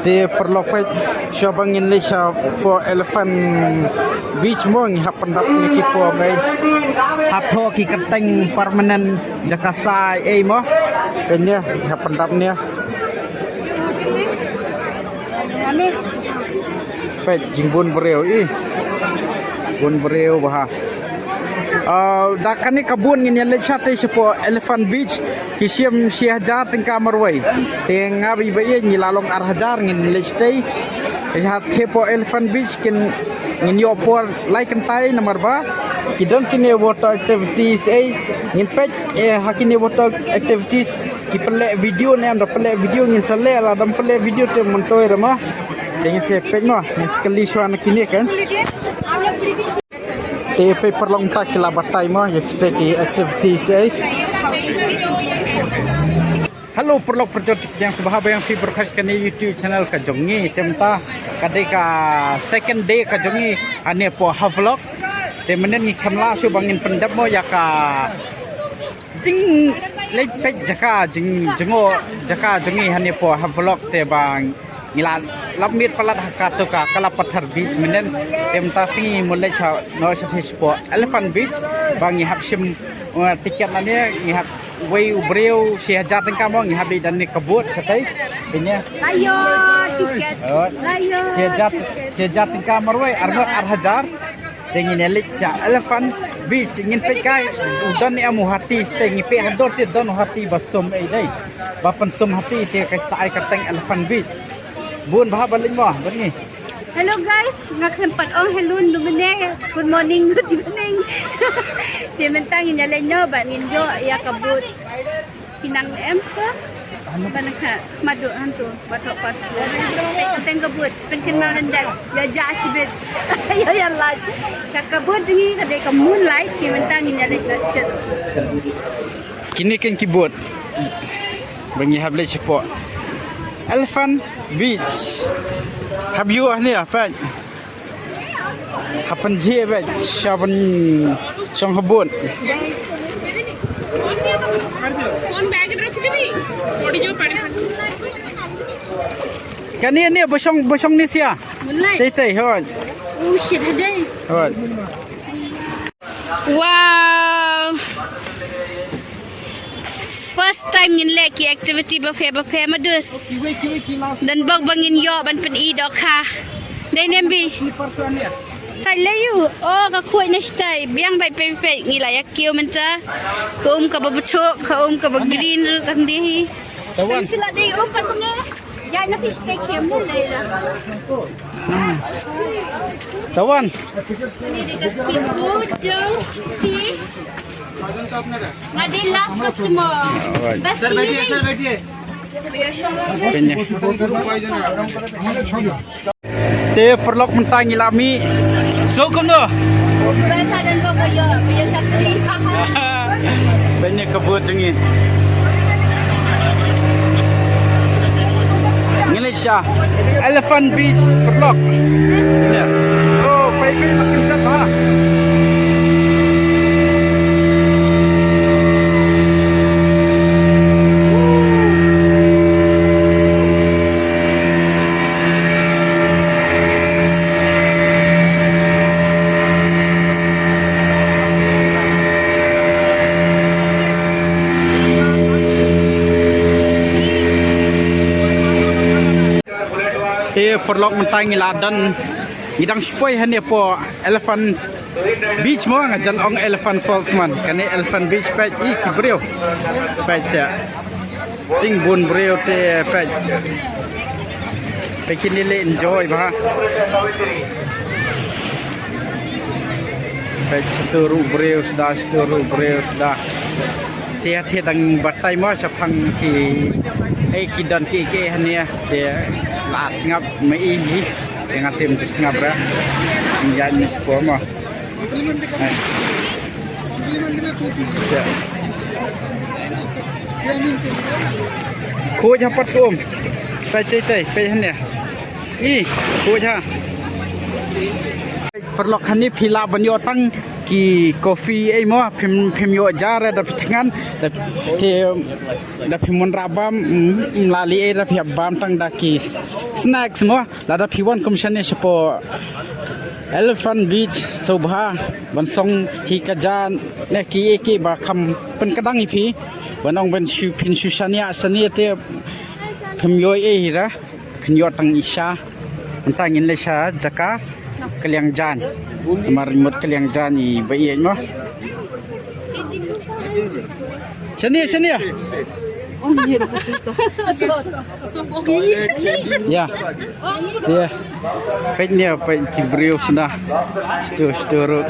Te perlopet syabangin le sya po elephant beach mo ngi hapandap ni ki po bay hapo ki kateng permanent jakasai mo penya hapandap nia pet jingbun bereu bun bereu bah dakan ni kabun ngin le chate po elephant beach kisiam siaja tengka marwai tenga bi baye ni lalong arhajar ngin le stay ya po elephant beach kin ngin yo por like tai nomor ba kidon kini water activities ngin pet hakini water activities ki pele video ne anda pele video ngin sale la dam pele video te montoi rama dengan se pet mo ngin sekali swan kini kan te paper long tak la batai mo ya kita ki activities Halo perlok perjot yang sebahagia yang berkhas kini YouTube channel kajongi temta kadeka second day kajongi ane po vlog temenen ni kamla su bangin pendap mo ya ka jing lepet jaka jing jengo jaka jongi ane po vlog te bang ngila lapmit palat hakato ka kalapathar beach menen temta singi mulai cha no sathis po elephant beach bang hapsim tiket ane ngihap way breu siaja tengka mo ngihabi dan ni kebut satai ini ayo tiket ayo siaja tengka marwai arhajar dengan elit cha elephant beach ingin pekai udan ni amu hati stengi pe hador ti don hati basum dai bapan sum hati ti kai sai kateng elephant beach bun bah balin mo bani hello guys ngakan pat ong helun dumene good morning good evening di mentang ini lenyo ba ninjo ya kabut pinang empa banaka madu hantu batok pas kateng kabut penkin malandan ya jasibet ayo ya lah kabut jingi kadai ka moonlight di mentang ini lenyo kini kan kibut bangi hable cepo elephant beach have you ni apa hapan je bet shaban song habun kani bosong ni sia tei hot oh shit hadai hot wow first time ngin leki activity buffet madus dan bag bangin yo ban pen I dok ha dai nembi sai layu oh ka khoi na stai biang bai pe ngila yak kiu menta ka babucho ka ka green kan di tawan sila dei pan pang ya na fish take kem na leila tawan ni de ka speed food juice tea Nadi last customer. Best sir बैठिए te perlok mentang ilami so kono Biasa dan bawa yo syatri. banyak kebut jengi Malaysia elephant beach perlok oh pai makin cat ha perlok mentang iladan idang spoi hane po elephant beach mo ngajan ong elephant falls man kane elephant beach pet ki breu pet sa jing bun breu te pet kini le enjoy bah pet sturu breu sudah te dang batai mo sapang ki kidan ki hane te la singap mai ni dengan tim tu singap ra menjadi sebuah mah kau dapat kumไปเนี่ยอีกูจะperlokan ni pila banyo tang ki kopi mo phim yo jar da pitngan da phimon rabam lali da bam tang da ki snacks mo la da phiwan commission ne sepo Elephant Beach Sobha Bansong Hikajan Neki ba kham pen kadang ipi banong ben shu pin susania sania te phemyoi hira phinyo tang isha antang in lesha jaka kaliang jan marimut kaliang jan I bai mo sania Oh, iya ko sito. ya dia pennya pen kibrius na sturu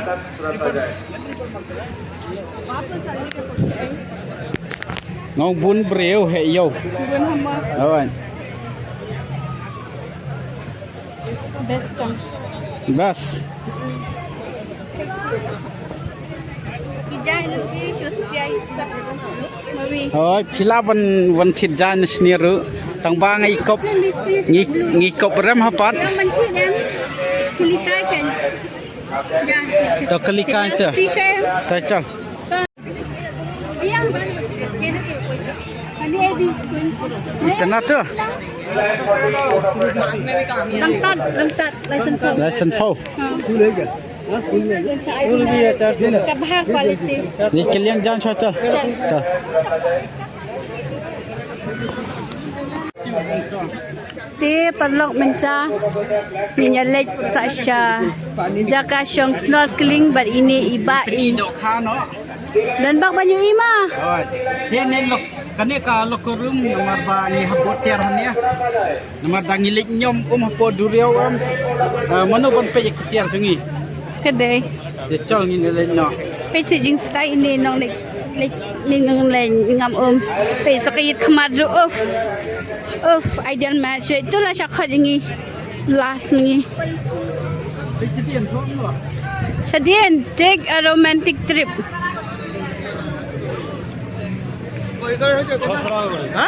ngau bun breu he yo awan Best jam. bas Kijay na ki shoes jay sa mami. oi pila ban thit jan sniru tang ba ngai kop ngi kop ram hapat Yang man ki nam kulikai kan. Ya. to kalikai te T-shirt. ta chal Yang. Ani edi school. kana tu Lamtat license po. lesson po Kabah quality. ni kaliang jan chal chal chal Ti perlok menca minyalet sasha jaka syong snorkeling bar ini iba in dok kha no dan bak banyu ima oi dia ne lok kane ka lok rum nomor ba ni habot ter hania nomor da ngilik nyom hapo duriau mano bon pe ter jungi kedai de chal ni le no pe si jing style ini nong lik ni nong len ngam pe sakayit khamadu ideal match itulah syakhat ini last ni pe sidien thon no Shadian take a romantic trip ha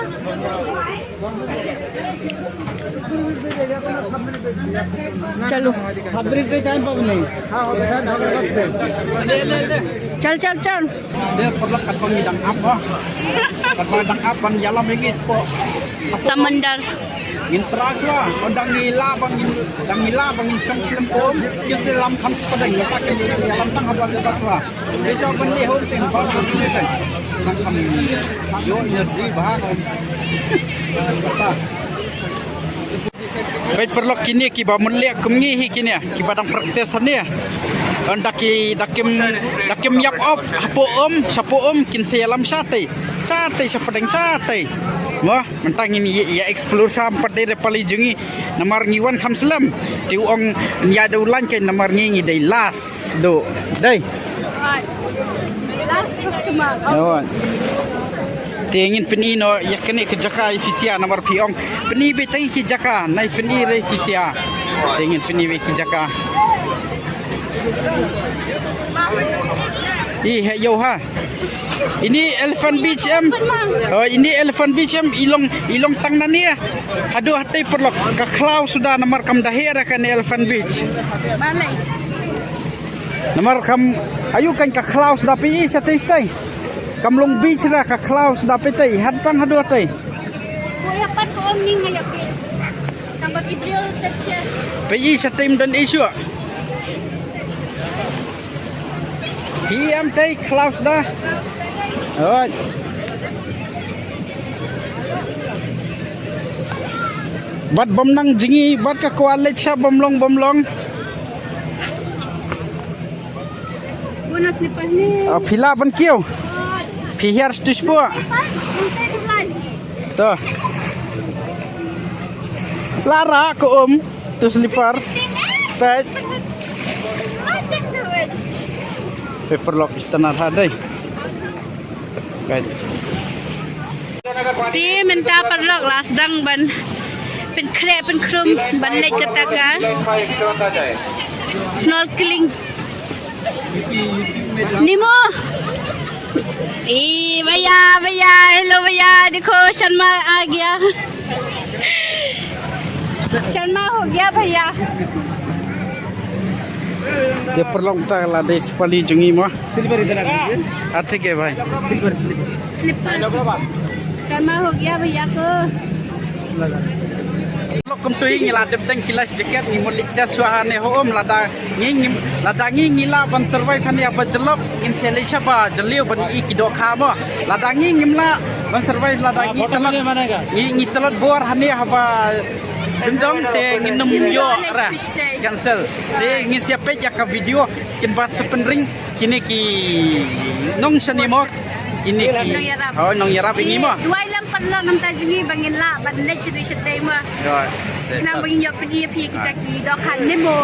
चलो खबरी पे time pass नहीं चल चल चल dia perlu kat pangidang apa kat pangidang apa yalam ingit po समंदर intraswa ondang ngila bangin sang film pom kisilam kan padang ya pakai yalam tang habang tatwa dia coba ni hom ting ba ni kan nang kam yo energy bahang baik perlu kini ki ba mulia kumngi hi kini ki badang praktesan ni dakim yap op hapo sapo kin selam sate sapadang sate wah mentang ini ya explore sampai dari pali jengi namar ngiwan kham selam tiu ong nya daulan ke namar ngi dai las do dai last customer awan Tingin penino yakni ke jaka ifisia namar piong peni betai ki jaka nai peni re ifisia tingin peni we ki jaka Ih yo ha ini Elephant Beach oh ini Elephant Beach ilong tang nani aduh hatai perlok ka klau sudah namar kam dahera kan Elephant Beach balik namar kam ayu kan ka klau sudah pi satai kam long beach ra ka klau sudah pi tai hadpang hadu hatai kuya pat ko ning ngayapi tambah kibriol tetya pi satai dan isu Hiam tai klau sudah oh bat bom nang jingi bat ka kualet sa bomlong bunas ni pas ni phila ban kieu phi her stus po to lara ko tu slipper pet paper lock istanar hadai guys ti minta perlok las dang banเป็นแคร่เป็นครุมบันเล็กกตากา snorkeling Nemo भैया हेलो भैया देखो शर्मा आ गया शर्मा हो गया भैया Dia perlu tak lah dari sepali jungi mah. Silver इतना दीजिए ठीक है भाई. सिल्वर सिल्वर स्लीपर शर्मा हो गया भैया को लगा Lokum tu ingi la dep teng kilas jaket ni molik da suahane hoom lada ngi la ban survive hani apa jelok in selisha ba jeliu ban I ki do khamo lada ngi la ban survive lada ngi telot ngi telot bor hani haba dendong te ngi num yo ra cancel te ngi siapa jak video kin ba sepenring kini ki nong sani mo kini ki oh nong yarap ini mo dua lam panlo nam tajungi bangin la ban le chidu chete mo rồi na bangin yo pedi pi kita ki do kan ne mo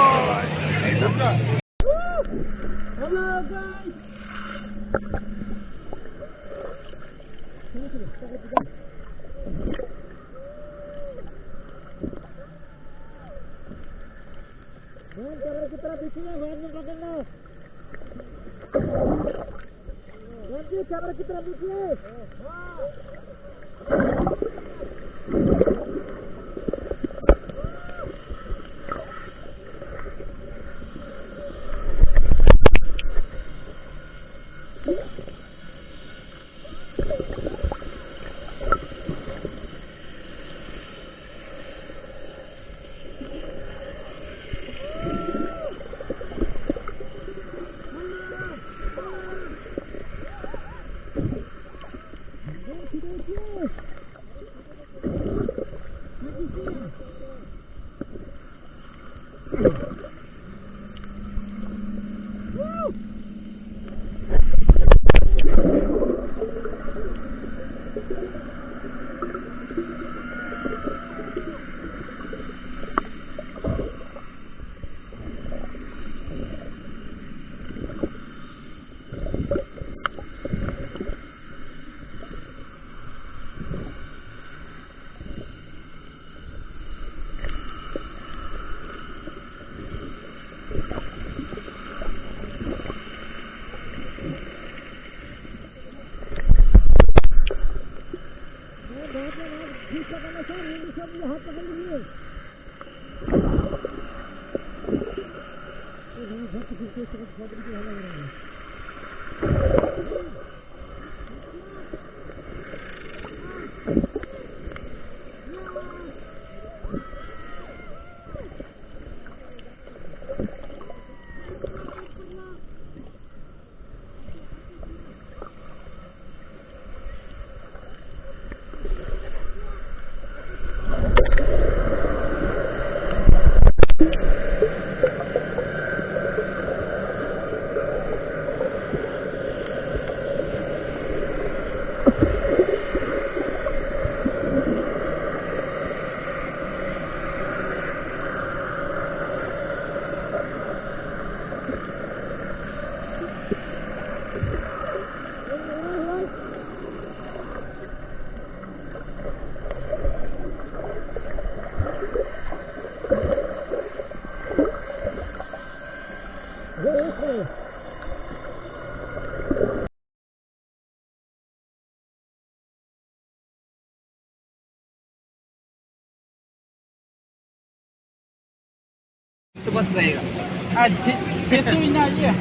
तो बस रहेगा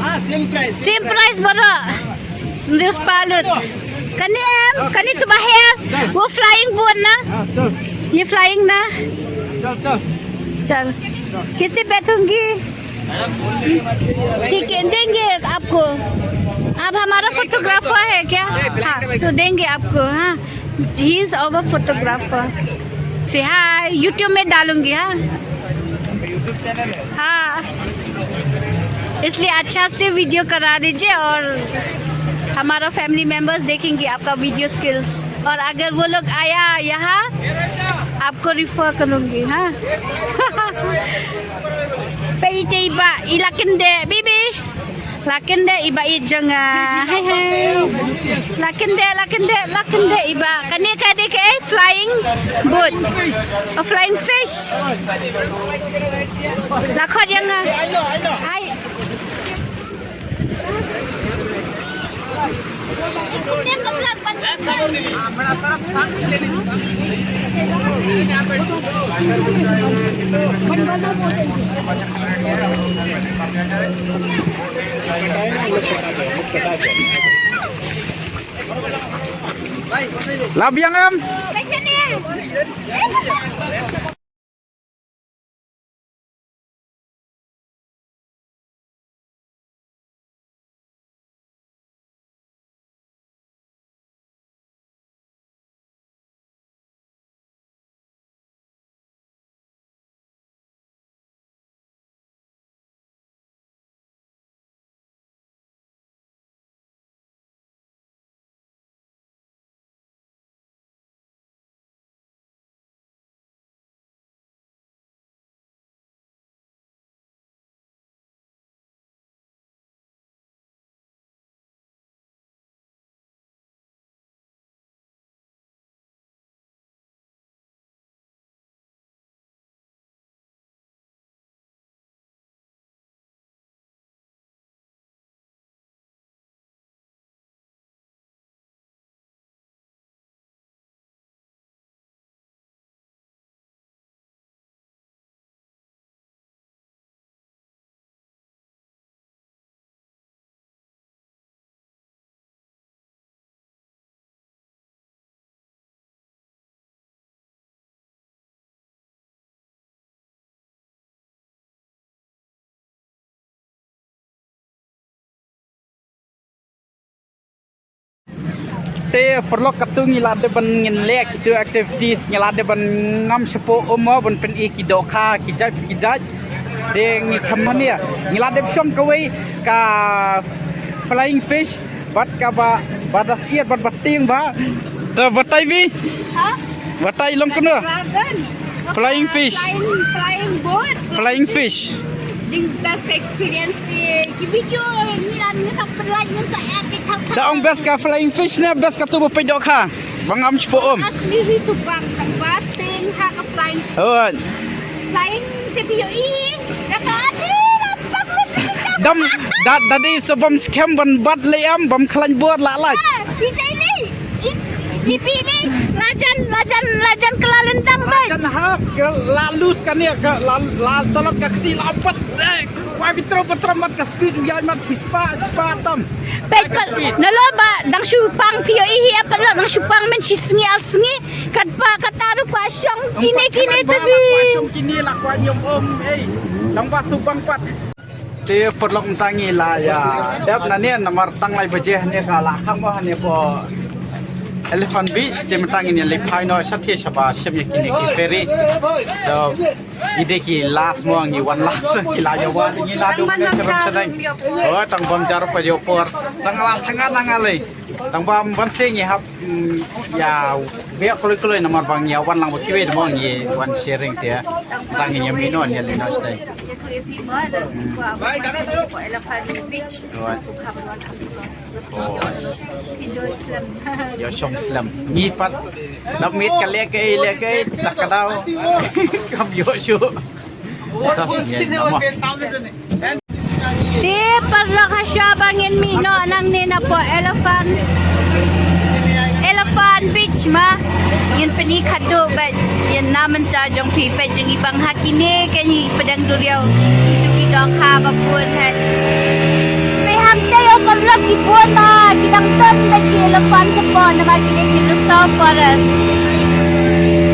हाँ same price bara Sendus palut kani kani tu bahaya wo flying boat na ये flying ना चल किसे बैठूंगी ठीक है देंगे आपको आप हमारा फोटोग्राफर है क्या हाँ तो देंगे आपको हाँ ही इज आवर फोटोग्राफर से हाय यूट्यूब में डालूंगी हाँ हाँ इसलिए अच्छा से वीडियो करा दीजिए और हमारा फैमिली मेंबर्स देखेंगे आपका वीडियो स्किल्स और अगर वो लोग आया यहाँ आपको रिफर करूँगी हाँ Pwede iba ilakinde bibi lakinde iba ijanga hey hey lakinde iba kani kade ke flying boat a flying fish lakot yang ai Labiang em. Macam ni. Te perlu katung ngilade ban nginlek itu activities ngilade ban ngam sepo umma ban pen iki doka kijaj de ngi khamania ngilade som kawai ka flying fish bat ka ba badas iat bat bating ba ta batai bi Ha? batai long kana Dragon. Flying fish. Flying boat. flying fish Jing best experience di video ni lah ni sampai lain ni saya kita. daong best ka flying fish na best ka tu ba doka bangam sepo Asli ni subang tempat ting ha ke flying oh flying video ini. Dah ada nampak lebih. dam dadi sebom scam ban bat leam bam klan buat la la Kita ini. Pipi ni lajan kelalendang boy. kan ha lalu kan ya ke la tolot ka keti lapat wai bitro mat ka speed ya mat sispa tam Pet naloba dang supang pio ihi apa lo dang supang men sisngi alsngi kat pa kataru pasyong kini tadi. kini la kwa nyom lang ba subang pat te perlok tangi la ya dap na ne namar tang lai baje ne ka la khang ba ne po Elephant Beach te matang ini lepai no sathe saba semya kini ki ferry so ide ki last mo ngi one last ki la ya wan ngi la du ne serem sedang oh tang bam jar pa yo por tang lang thangan nang ale tang bam ban se ngi hap ya be ko ko namar bang ya wan lang ba kiwe mo ngi one sharing te tang ngi mi no ne le no stay yo shom slam ngi pat lam mit ka le ke tak kadau kam yo shu ta ye nama Di perlu kasya bangin mino nang nina po Elephant Beach ma. Yan penikado ba yan naman ta jong pipe jeng ibang hakine kanyi pedang duriaw itu ka bapun hat. Hante yo perlu kibuna kidang ton lagi elephant sa po na makine dito sa forest.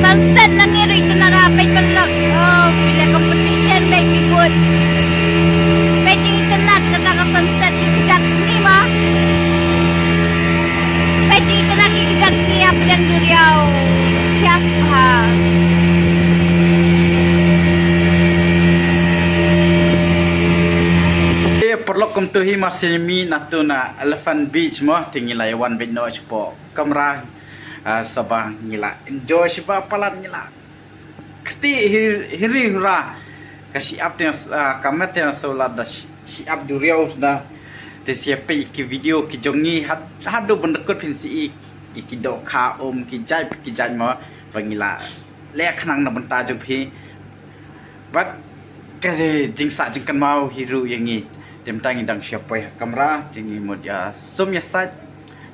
Sunset lang iro ito narapay perlu. Oh, sila competition ba kibun. Pwede internet nakaka-sunset yung kajak sini ma. Pwede internet yung kajak sini apa dan duriaw. Siapa? perlu kum tu hi masimi natuna Elephant Beach mo tinggi layawan bit no expo kamera sabang ngila enjoy siapa palat ngila keti hiri hura kasi update kamet yang solat dah si Abduriau dah te siapa iki video ki jongi hadu bendekut pinsi iki dok ka ki jai mo bangila lek khnang na benta jong phi bat kasi jingsa jingkan mau hiru yang ni tem tangi dang siapa kamera tinggi mod ya sum ya sat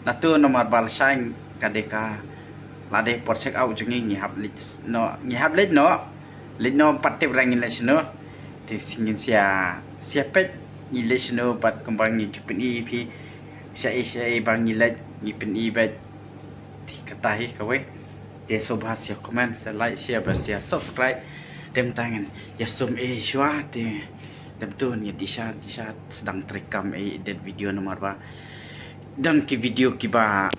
natu nomor bal shine kadeka lade por check out jungi ni hab lit no patte rangin la sino thì xin sia pet ni le sino pat kembang ni pen pi sia bang ni le ni pen bet thì katai ka we te sobat sia comment sia like sia ba sia subscribe dem tangan ya sum shwa te dem tu ni disha sedang terekam edit video nomor ba dan ki video ki ba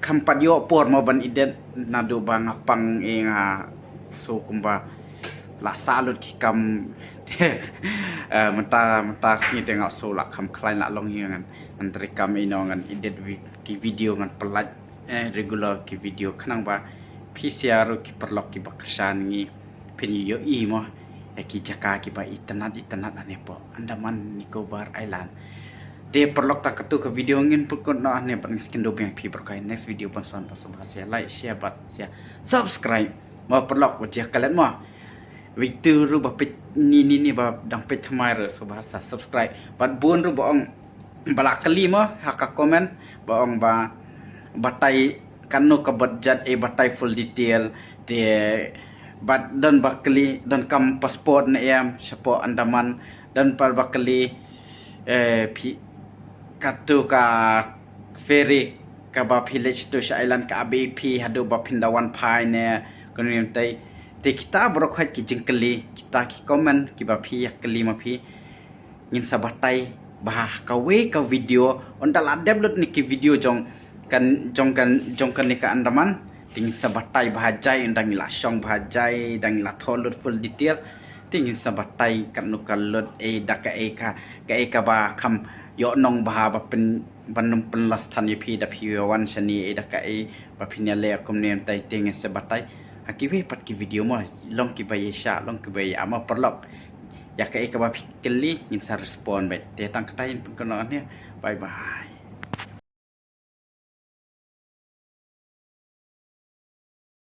kampat yo por mo ban edit nado bang apang so kumba la salut ki kam menta sini tengok so la kam klain la long yang an terekam ngan edit ki video ngan pelat regular ki video khnang ba PCR ki perlok ki baksan ngi peni yo mo ki jaka ki ba itanat ane po Andaman Nicobar Island de perlok tak ketu ke video ngin pukon no ane ban skindo yang pi berkai next video pun son pas bahasa like share bat sia subscribe mo perlok wajah kalian mo Victor ru ba pet ni ba dang pet thamai re so bahasa subscribe bat bun ru baong balakali mo haka comment baong ba batai kanu kabadjat batai full detail de bat dan bakali dan kam pasport na yam sapo Andaman dan pal bakali pi katu ka ferry ka ba village to island ka ABP hadu ba pindawan pai ne kunim tai te kita brokhat ki jingkeli kita ki comment ki ba pi yakli ma pi ngin sabatai bah ka we ka video ondal adablut ni ki video jong kan ni ka Andaman ting sabatai bahajai undang ila syong bahajai dang ila tholut full detail ting sabatai kan nu kalut daka ka ba kam yo nong bah ba pen banum penlas than pi da pi wan shani daka ba pinya le kom nem tai ting sabatai akiwe pat ki video mo long ki baye sha long ki baye ama perlok ya ka ba pikeli ngin sa respond bet te tang katain pun kono ne bye bye